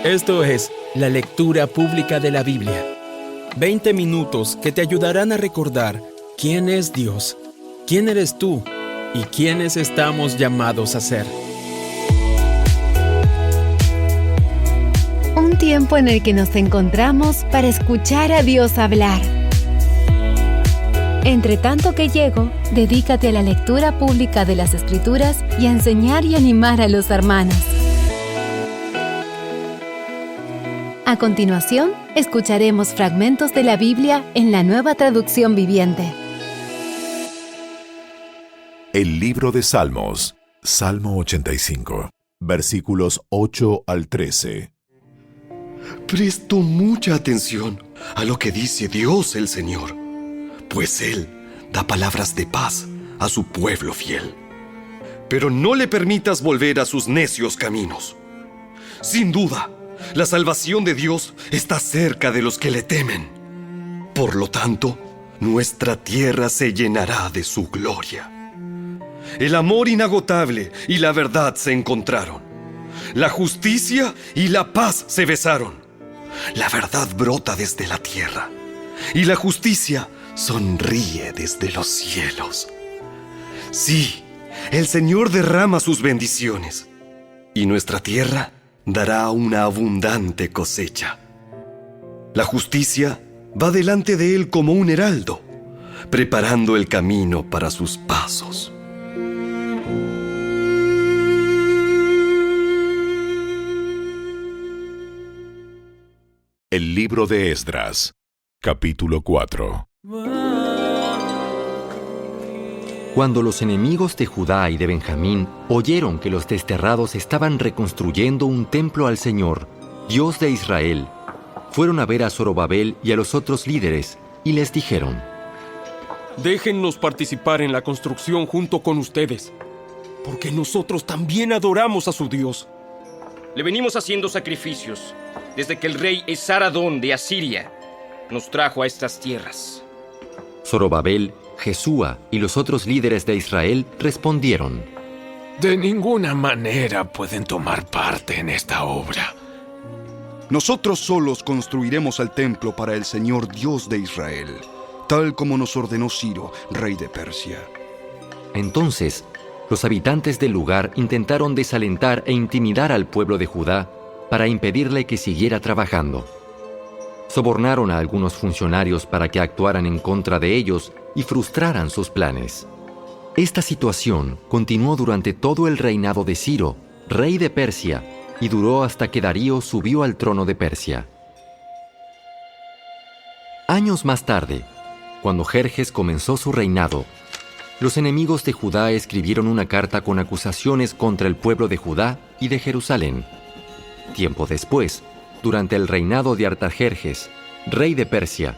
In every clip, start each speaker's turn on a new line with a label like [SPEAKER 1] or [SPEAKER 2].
[SPEAKER 1] Esto es la lectura pública de la Biblia. 20 minutos que te ayudarán a recordar quién es Dios, quién eres tú y quiénes estamos llamados a ser.
[SPEAKER 2] Un tiempo en el que nos encontramos para escuchar a Dios hablar. Entre tanto que llego, dedícate a la lectura pública de las Escrituras y a enseñar y animar a los hermanos. A continuación, escucharemos fragmentos de la Biblia en la Nueva Traducción Viviente.
[SPEAKER 3] El libro de Salmos, Salmo 85, versículos 8 al 13.
[SPEAKER 4] Presto mucha atención a lo que dice Dios el Señor, pues Él da palabras de paz a su pueblo fiel. Pero no le permitas volver a sus necios caminos. Sin duda, la salvación de Dios está cerca de los que le temen. Por lo tanto, nuestra tierra se llenará de su gloria. El amor inagotable y la verdad se encontraron. La justicia y la paz se besaron. La verdad brota desde la tierra y la justicia sonríe desde los cielos. Sí, el Señor derrama sus bendiciones y nuestra tierra dará una abundante cosecha. La justicia va delante de Él como un heraldo, preparando el camino para sus pasos.
[SPEAKER 3] El libro de Esdras, capítulo 4.
[SPEAKER 5] Cuando los enemigos de Judá y de Benjamín oyeron que los desterrados estaban reconstruyendo un templo al Señor, Dios de Israel, fueron a ver a Zorobabel y a los otros líderes y les dijeron:
[SPEAKER 6] Déjennos participar en la construcción junto con ustedes, porque nosotros también adoramos a su Dios.
[SPEAKER 7] Le venimos haciendo sacrificios desde que el rey Esaradón de Asiria nos trajo a estas tierras.
[SPEAKER 5] Zorobabel, Jesúa y los otros líderes de Israel respondieron:
[SPEAKER 8] De ninguna manera pueden tomar parte en esta obra.
[SPEAKER 9] Nosotros solos construiremos el templo para el Señor Dios de Israel, tal como nos ordenó Ciro, rey de Persia.
[SPEAKER 5] Entonces, los habitantes del lugar intentaron desalentar e intimidar al pueblo de Judá para impedirle que siguiera trabajando. Sobornaron a algunos funcionarios para que actuaran en contra de ellos y frustraran sus planes. Esta situación continuó durante todo el reinado de Ciro, rey de Persia, y duró hasta que Darío subió al trono de Persia. Años más tarde, cuando Jerjes comenzó su reinado, los enemigos de Judá escribieron una carta con acusaciones contra el pueblo de Judá y de Jerusalén. Tiempo después, durante el reinado de Artajerjes, rey de Persia,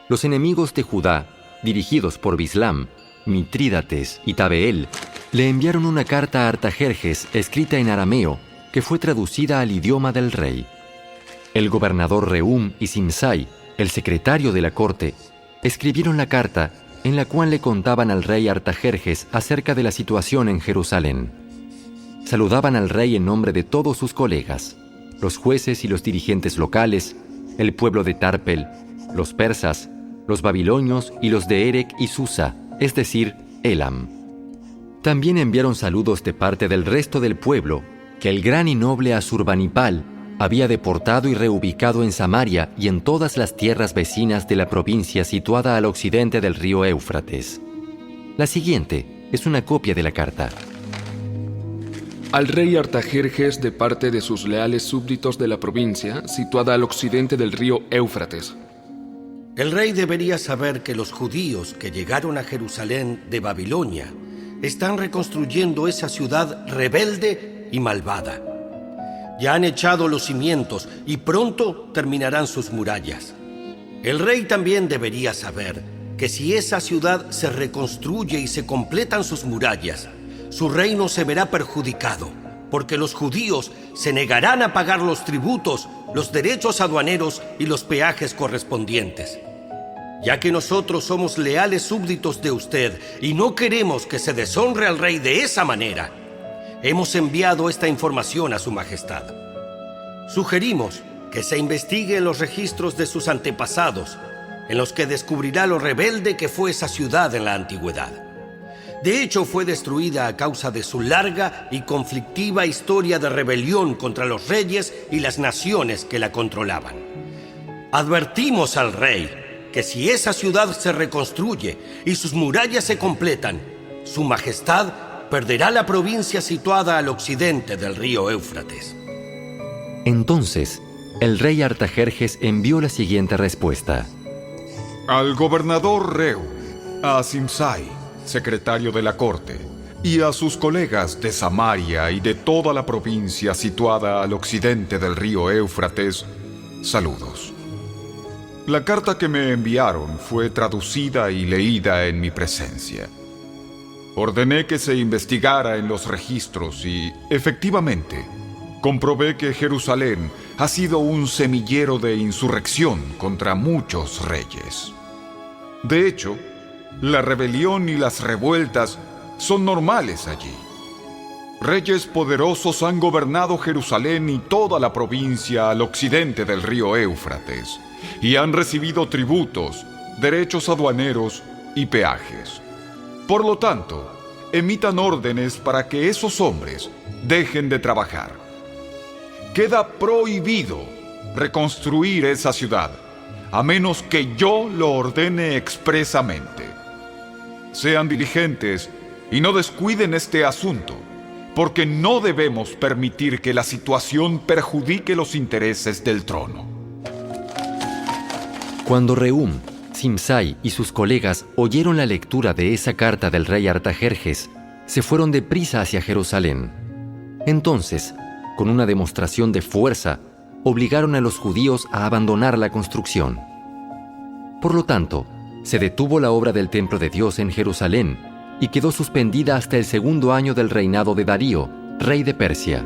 [SPEAKER 5] los enemigos de Judá, dirigidos por Bislam, Mitrídates y Tabeel, le enviaron una carta a Artajerjes escrita en arameo que fue traducida al idioma del rey. El gobernador Rehum y Simsai, el secretario de la corte, escribieron la carta en la cual le contaban al rey Artajerjes acerca de la situación en Jerusalén. Saludaban al rey en nombre de todos sus colegas, los jueces y los dirigentes locales, el pueblo de Tarpel, los persas, los babilonios y los de Erec y Susa, es decir, Elam. También enviaron saludos de parte del resto del pueblo, que el gran y noble Asurbanipal había deportado y reubicado en Samaria y en todas las tierras vecinas de la provincia situada al occidente del río Éufrates. La siguiente es una copia de la carta.
[SPEAKER 8] Al rey Artajerjes de parte de sus leales súbditos de la provincia, situada al occidente del río Éufrates.
[SPEAKER 10] El rey debería saber que los judíos que llegaron a Jerusalén de Babilonia están reconstruyendo esa ciudad rebelde y malvada. Ya han echado los cimientos y pronto terminarán sus murallas. El rey también debería saber que si esa ciudad se reconstruye y se completan sus murallas, su reino se verá perjudicado, porque los judíos se negarán a pagar los tributos, los derechos aduaneros y los peajes correspondientes. Ya que nosotros somos leales súbditos de usted y no queremos que se deshonre al rey de esa manera, hemos enviado esta información a su majestad. Sugerimos que se investigue los registros de sus antepasados, en los que descubrirá lo rebelde que fue esa ciudad en la antigüedad. De hecho, fue destruida a causa de su larga y conflictiva historia de rebelión contra los reyes y las naciones que la controlaban. Advertimos al rey que si esa ciudad se reconstruye y sus murallas se completan, su majestad perderá la provincia situada al occidente del río Éufrates.
[SPEAKER 5] Entonces, el rey Artajerjes envió la siguiente respuesta.
[SPEAKER 11] Al gobernador Reu, a Simsai, secretario de la corte, y a sus colegas de Samaria y de toda la provincia situada al occidente del río Éufrates, saludos. La carta que me enviaron fue traducida y leída en mi presencia. Ordené que se investigara en los registros y, efectivamente, comprobé que Jerusalén ha sido un semillero de insurrección contra muchos reyes. De hecho, la rebelión y las revueltas son normales allí. Reyes poderosos han gobernado Jerusalén y toda la provincia al occidente del río Éufrates, y han recibido tributos, derechos aduaneros y peajes. Por lo tanto, emitan órdenes para que esos hombres dejen de trabajar. Queda prohibido reconstruir esa ciudad, a menos que yo lo ordene expresamente. Sean diligentes y no descuiden este asunto, porque no debemos permitir que la situación perjudique los intereses del trono.
[SPEAKER 5] Cuando Rehum, Simsai y sus colegas oyeron la lectura de esa carta del rey Artajerjes, se fueron deprisa hacia Jerusalén. Entonces, con una demostración de fuerza, obligaron a los judíos a abandonar la construcción. Por lo tanto, se detuvo la obra del templo de Dios en Jerusalén y quedó suspendida hasta el segundo año del reinado de Darío, rey de Persia.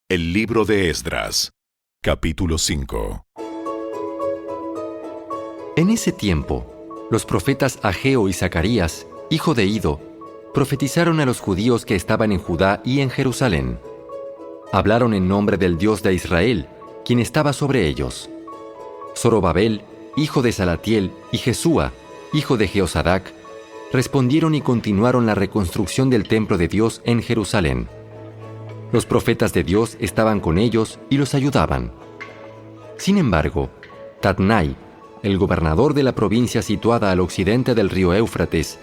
[SPEAKER 3] El libro de Esdras, capítulo 5.
[SPEAKER 5] En ese tiempo, los profetas Ageo y Zacarías, hijo de Ido, profetizaron a los judíos que estaban en Judá y en Jerusalén. Hablaron en nombre del Dios de Israel, quien estaba sobre ellos. Zorobabel, hijo de Salatiel, y Jesúa, hijo de Jeosadac, respondieron y continuaron la reconstrucción del templo de Dios en Jerusalén. Los profetas de Dios estaban con ellos y los ayudaban. Sin embargo, Tatnai, el gobernador de la provincia situada al occidente del río Éufrates,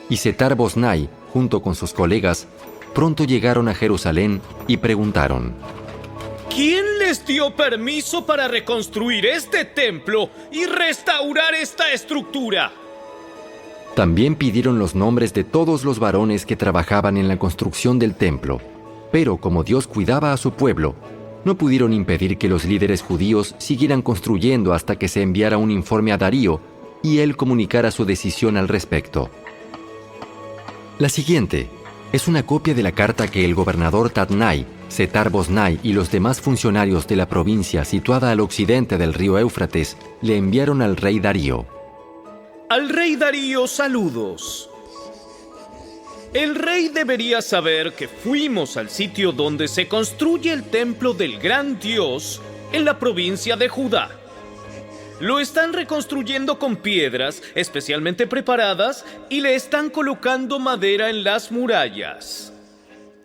[SPEAKER 5] y Setar-Boznai, junto con sus colegas, pronto llegaron a Jerusalén y preguntaron:
[SPEAKER 6] ¿Quién les dio permiso para reconstruir este templo y restaurar esta estructura?
[SPEAKER 5] También pidieron los nombres de todos los varones que trabajaban en la construcción del templo, pero como Dios cuidaba a su pueblo, no pudieron impedir que los líderes judíos siguieran construyendo hasta que se enviara un informe a Darío y él comunicara su decisión al respecto. La siguiente es una copia de la carta que el gobernador Tatnai, Setar-Boznai y los demás funcionarios de la provincia situada al occidente del río Éufrates le enviaron al rey Darío.
[SPEAKER 6] Al rey Darío, saludos. El rey debería saber que fuimos al sitio donde se construye el templo del gran Dios en la provincia de Judá. Lo están reconstruyendo con piedras especialmente preparadas y le están colocando madera en las murallas.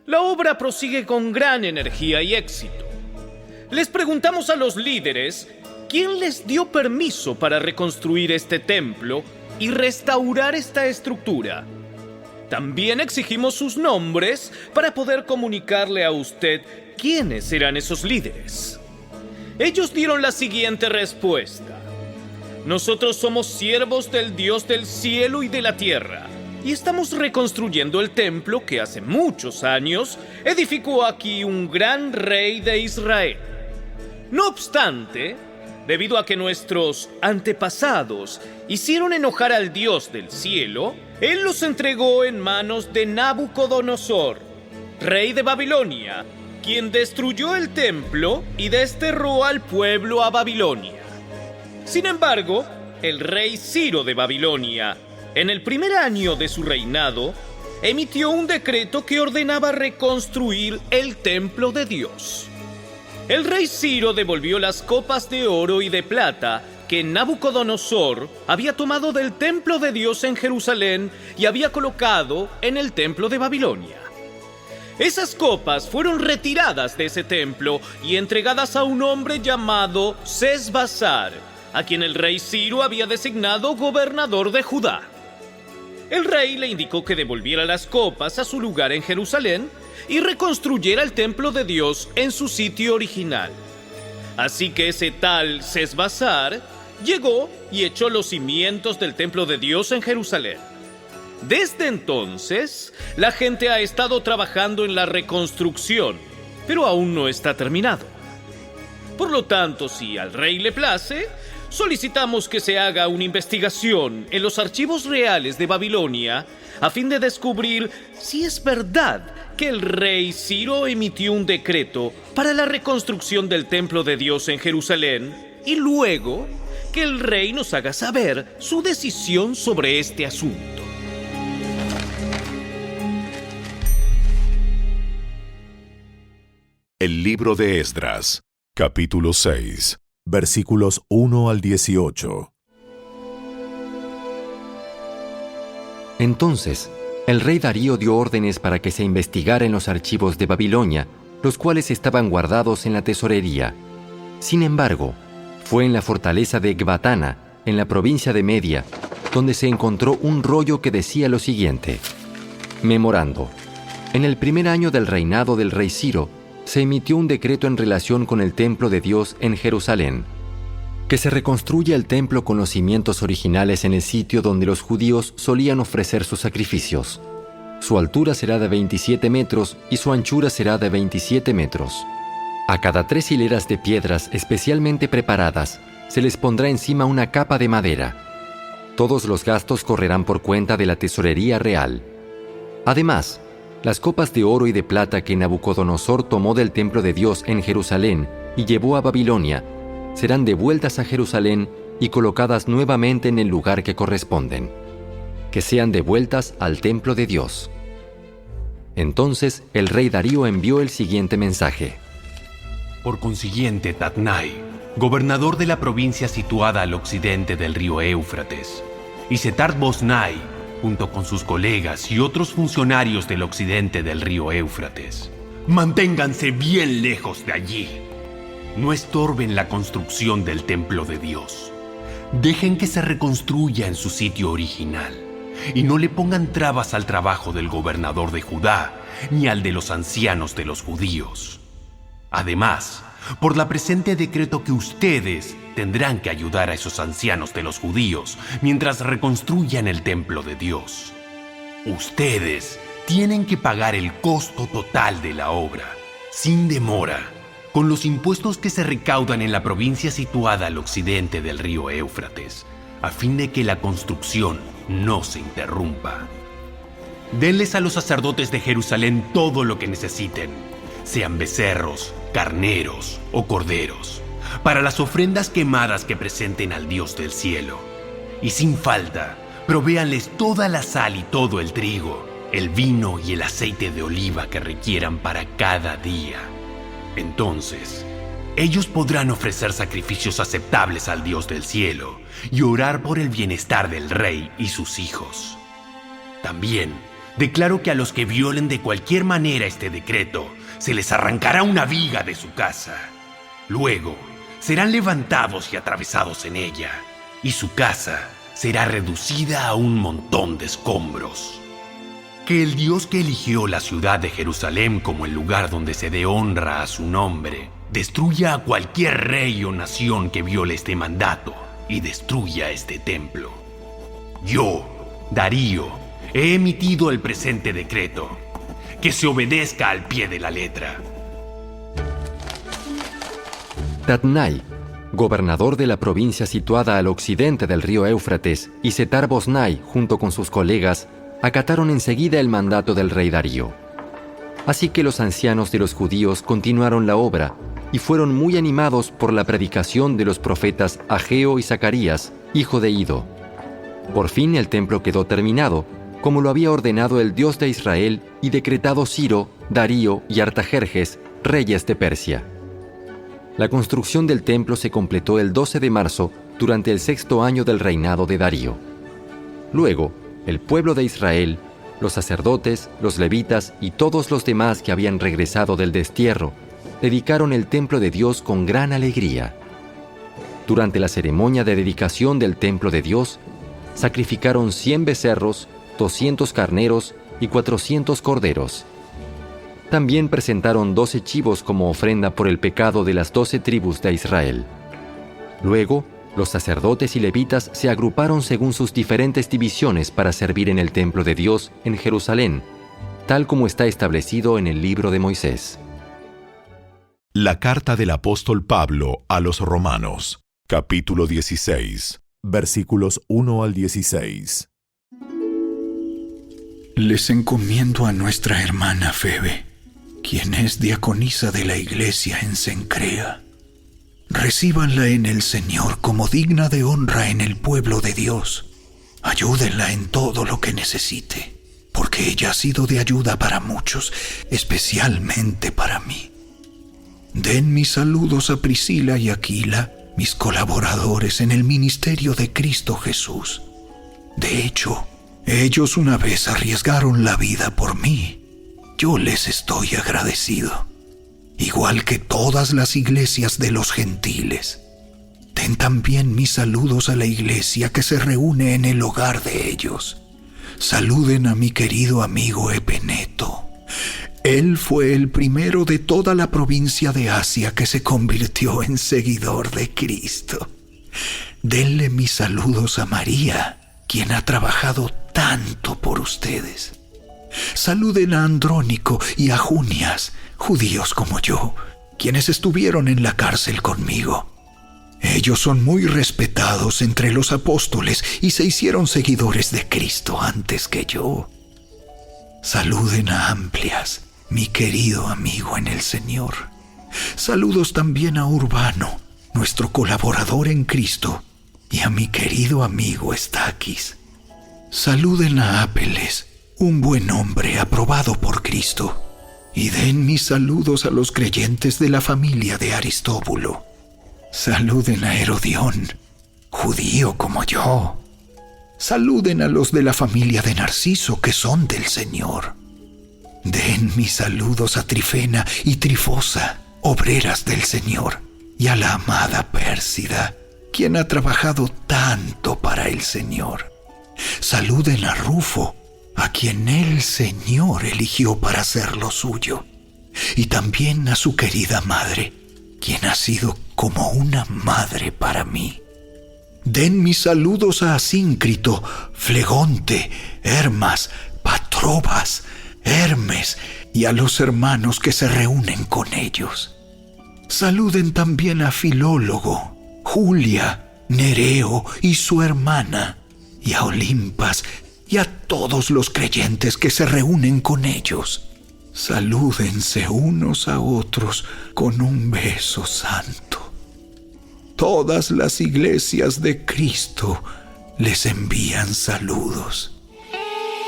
[SPEAKER 6] La obra prosigue con gran energía y éxito. Les preguntamos a los líderes quién les dio permiso para reconstruir este templo y restaurar esta estructura. También exigimos sus nombres para poder comunicarle a usted quiénes eran esos líderes. Ellos dieron la siguiente respuesta: nosotros somos siervos del Dios del cielo y de la tierra, y estamos reconstruyendo el templo que hace muchos años edificó aquí un gran rey de Israel. No obstante, debido a que nuestros antepasados hicieron enojar al Dios del cielo, Él los entregó en manos de Nabucodonosor, rey de Babilonia, quien destruyó el templo y desterró al pueblo a Babilonia. Sin embargo, el rey Ciro de Babilonia, en el primer año de su reinado, emitió un decreto que ordenaba reconstruir el templo de Dios. El rey Ciro devolvió las copas de oro y de plata que Nabucodonosor había tomado del templo de Dios en Jerusalén y había colocado en el templo de Babilonia. Esas copas fueron retiradas de ese templo y entregadas a un hombre llamado Sesbazar, a quien el rey Ciro había designado gobernador de Judá. El rey le indicó que devolviera las copas a su lugar en Jerusalén y reconstruyera el templo de Dios en su sitio original. Así que ese tal Sesbazar llegó y echó los cimientos del templo de Dios en Jerusalén. Desde entonces, la gente ha estado trabajando en la reconstrucción, pero aún no está terminado. Por lo tanto, si al rey le place, solicitamos que se haga una investigación en los archivos reales de Babilonia a fin de descubrir si es verdad que el rey Ciro emitió un decreto para la reconstrucción del templo de Dios en Jerusalén y luego que el rey nos haga saber su decisión sobre este asunto.
[SPEAKER 3] El libro de Esdras, capítulo 6, versículos 1 al 18.
[SPEAKER 5] Entonces, el rey Darío dio órdenes para que se investigara en los archivos de Babilonia, los cuales estaban guardados en la tesorería. Sin embargo, fue en la fortaleza de Ecbatana, en la provincia de Media, donde se encontró un rollo que decía lo siguiente: Memorando. En el primer año del reinado del rey Ciro, se emitió un decreto en relación con el templo de Dios en Jerusalén, que se reconstruya el templo con los cimientos originales en el sitio donde los judíos solían ofrecer sus sacrificios. Su altura será de 27 metros y su anchura será de 27 metros. A cada 3 hileras de piedras especialmente preparadas se les pondrá encima una capa de madera. Todos los gastos correrán por cuenta de la tesorería real. Además, las copas de oro y de plata que Nabucodonosor tomó del templo de Dios en Jerusalén y llevó a Babilonia serán devueltas a Jerusalén y colocadas nuevamente en el lugar que corresponden. Que sean devueltas al templo de Dios. Entonces el rey Darío envió el siguiente mensaje.
[SPEAKER 12] Por consiguiente, Tatnai, gobernador de la provincia situada al occidente del río Éufrates, y Setar-Boznai, junto con sus colegas y otros funcionarios del occidente del río Éufrates, manténganse bien lejos de allí. No estorben la construcción del templo de Dios. Dejen que se reconstruya en su sitio original y no le pongan trabas al trabajo del gobernador de Judá ni al de los ancianos de los judíos. Además, por la presente decreto que ustedes tendrán que ayudar a esos ancianos de los judíos mientras reconstruyan el templo de Dios. Ustedes tienen que pagar el costo total de la obra, sin demora, con los impuestos que se recaudan en la provincia situada al occidente del río Éufrates, a fin de que la construcción no se interrumpa. Denles a los sacerdotes de Jerusalén todo lo que necesiten, sean becerros, carneros o corderos, para las ofrendas quemadas que presenten al Dios del cielo. Y sin falta, provéanles toda la sal y todo el trigo, el vino y el aceite de oliva que requieran para cada día. Entonces, ellos podrán ofrecer sacrificios aceptables al Dios del cielo y orar por el bienestar del rey y sus hijos. También declaro que a los que violen de cualquier manera este decreto, se les arrancará una viga de su casa. Luego, serán levantados y atravesados en ella, y su casa será reducida a un montón de escombros. Que el Dios que eligió la ciudad de Jerusalén como el lugar donde se dé honra a su nombre, destruya a cualquier rey o nación que viole este mandato y destruya este templo. Yo, Darío, he emitido el presente decreto. Que se obedezca al pie de la letra.
[SPEAKER 5] Tatnai, gobernador de la provincia situada al occidente del río Éufrates, y Setar-Boznai, junto con sus colegas, acataron enseguida el mandato del rey Darío. Así que los ancianos de los judíos continuaron la obra y fueron muy animados por la predicación de los profetas Ageo y Zacarías, hijo de Ido. Por fin el templo quedó terminado, como lo había ordenado el Dios de Israel y decretado Ciro, Darío y Artajerjes, reyes de Persia. La construcción del templo se completó el 12 de marzo durante el 6º año del reinado de Darío. Luego, el pueblo de Israel, los sacerdotes, los levitas y todos los demás que habían regresado del destierro, dedicaron el templo de Dios con gran alegría. Durante la ceremonia de dedicación del templo de Dios, sacrificaron 100 becerros, 200 carneros y 400 corderos. También presentaron 12 chivos como ofrenda por el pecado de las 12 tribus de Israel. Luego, los sacerdotes y levitas se agruparon según sus diferentes divisiones para servir en el templo de Dios en Jerusalén, tal como está establecido en el libro de Moisés.
[SPEAKER 3] La carta del apóstol Pablo a los Romanos, capítulo 16, versículos 1 al 16.
[SPEAKER 13] Les encomiendo a nuestra hermana Febe, quien es diaconisa de la iglesia en Cencrea. Recíbanla en el Señor como digna de honra en el pueblo de Dios. Ayúdenla en todo lo que necesite, porque ella ha sido de ayuda para muchos, especialmente para mí. Den mis saludos a Priscila y Aquila, mis colaboradores en el ministerio de Cristo Jesús. De hecho, ellos una vez arriesgaron la vida por mí. Yo les estoy agradecido, igual que todas las iglesias de los gentiles. Den también mis saludos a la iglesia que se reúne en el hogar de ellos. Saluden a mi querido amigo Epeneto. Él fue el primero de toda la provincia de Asia que se convirtió en seguidor de Cristo. Denle mis saludos a María, quien ha trabajado tanto por ustedes. Saluden a Andrónico y a Junias, judíos como yo, quienes estuvieron en la cárcel conmigo. Ellos son muy respetados entre los apóstoles y se hicieron seguidores de Cristo antes que yo. Saluden a Amplias, mi querido amigo en el Señor. Saludos también a Urbano, nuestro colaborador en Cristo, y a mi querido amigo Estaquis. Saluden a Apeles, un buen hombre aprobado por Cristo, y den mis saludos a los creyentes de la familia de Aristóbulo. Saluden a Herodión, judío como yo. Saluden a los de la familia de Narciso, que son del Señor. Den mis saludos a Trifena y Trifosa, obreras del Señor, y a la amada Pérsida, quien ha trabajado tanto para el Señor. Saluden a Rufo, a quien el Señor eligió para hacer lo suyo, y también a su querida madre, quien ha sido como una madre para mí. Den mis saludos a Asíncrito, Flegonte, Hermas, Patrobas, Hermes y a los hermanos que se reúnen con ellos. Saluden también a Filólogo, Julia, Nereo y su hermana, y a Olimpas y a todos los creyentes que se reúnen con ellos. Salúdense unos a otros con un beso santo. Todas las iglesias de Cristo les envían saludos.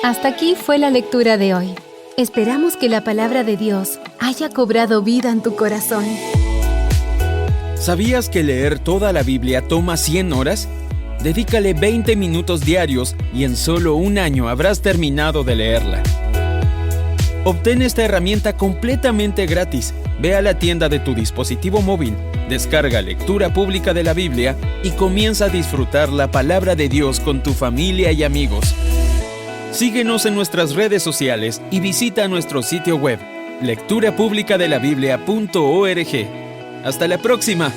[SPEAKER 2] Hasta aquí fue la lectura de hoy. Esperamos que la palabra de Dios haya cobrado vida en tu corazón.
[SPEAKER 1] ¿Sabías que leer toda la Biblia toma 100 horas? Dedícale 20 minutos diarios y en solo un año habrás terminado de leerla. Obtén esta herramienta completamente gratis. Ve a la tienda de tu dispositivo móvil, descarga Lectura Pública de la Biblia y comienza a disfrutar la palabra de Dios con tu familia y amigos. Síguenos en nuestras redes sociales y visita nuestro sitio web, lecturapublicadelabiblia.org. ¡Hasta la próxima!